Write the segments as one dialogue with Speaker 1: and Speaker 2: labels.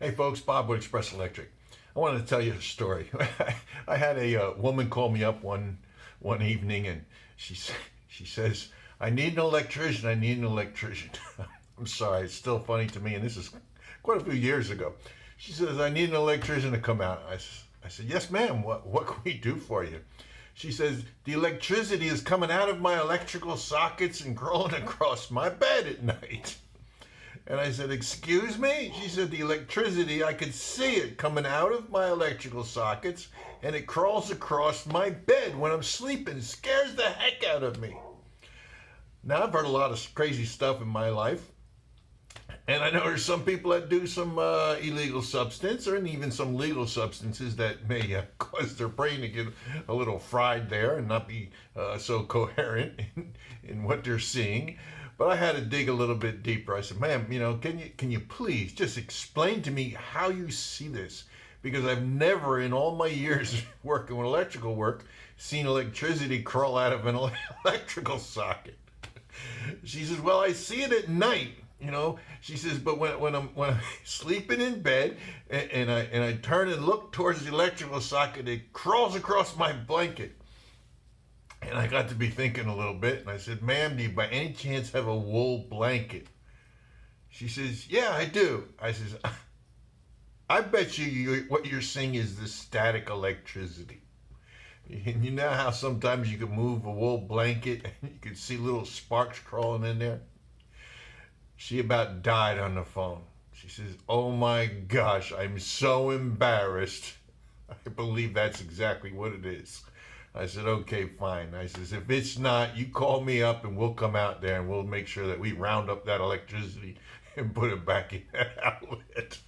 Speaker 1: Hey folks, Bob with Express Electric. I wanted to tell you a story. I had a woman call me up one evening, and she says, "I need an electrician. I need an electrician." I'm sorry, it's still funny to me, and this is quite a few years ago. She says, "I need an electrician to come out." I said, "Yes, ma'am. What can we do for you?" She says, "The electricity is coming out of my electrical sockets and crawling across my bed at night." And I said, "Excuse me?" She said, "The electricity, I could see it coming out of my electrical sockets, and it crawls across my bed when I'm sleeping. It scares the heck out of me." Now, I've heard a lot of crazy stuff in my life, and I know there's some people that do some illegal substance, or even some legal substances that may cause their brain to get a little fried there and not be so coherent in what they're seeing. But I had to dig a little bit deeper. I said, "Ma'am, can you please just explain to me how you see this? Because I've never, in all my years working with electrical work, seen electricity crawl out of an electrical socket." She says, "Well, I see it at night." She says, "But when I'm sleeping in bed, and I turn and look towards the electrical socket, it crawls across my blanket." And I got to be thinking a little bit, and I said, "Ma'am, do you by any chance have a wool blanket?" She says, "Yeah, I do." I says, "I bet you what you're seeing is the static electricity." And you know how sometimes you can move a wool blanket and you can see little sparks crawling in there? She about died on the phone. She says, "Oh my gosh, I'm so embarrassed." I believe that's exactly what it is. I said, "Okay, fine." I says, "If it's not, you call me up and we'll come out there and we'll make sure that we round up that electricity and put it back in that outlet."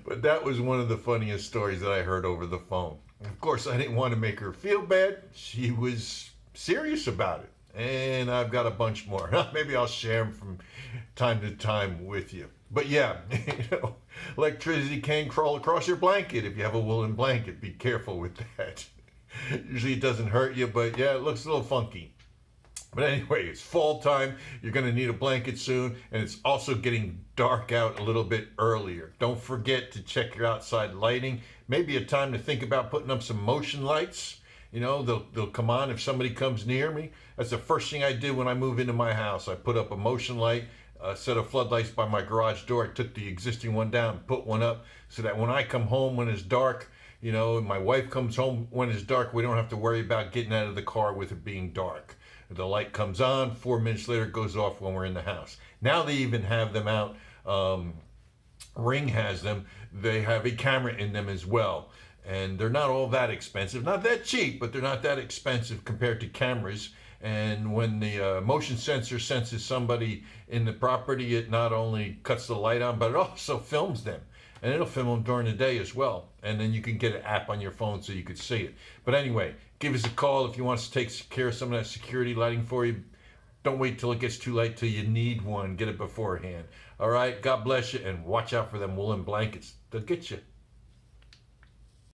Speaker 1: But that was one of the funniest stories that I heard over the phone. Of course, I didn't want to make her feel bad. She was serious about it. And I've got a bunch more. Maybe I'll share them from time to time with you. But yeah, electricity can crawl across your blanket if you have a woolen blanket. Be careful with that. Usually it doesn't hurt you, but yeah, it looks a little funky. But anyway, it's fall time. You're going to need a blanket soon, and it's also getting dark out a little bit earlier. Don't forget to check your outside lighting. Maybe a time to think about putting up some motion lights. They'll come on if somebody comes near me. That's the first thing I did when I moved into my house. I put up a motion light, a set of floodlights by my garage door. I took the existing one down, put one up, so that when I come home when it's dark, and my wife comes home when it's dark, we don't have to worry about getting out of the car with it being dark. The light comes on, 4 minutes later it goes off when we're in the house. Now they even have them out. Ring has them. They have a camera in them as well. And they're not all that expensive. Not that cheap, but they're not that expensive compared to cameras. And when the motion sensor senses somebody in the property, it not only cuts the light on, but it also films them. And it'll film them during the day as well. And then you can get an app on your phone so you could see it. But anyway, give us a call if you want us to take care of some of that security lighting for you. Don't wait till it gets too late till you need one. Get it beforehand. All right, God bless you, and watch out for them woolen blankets. They'll get you.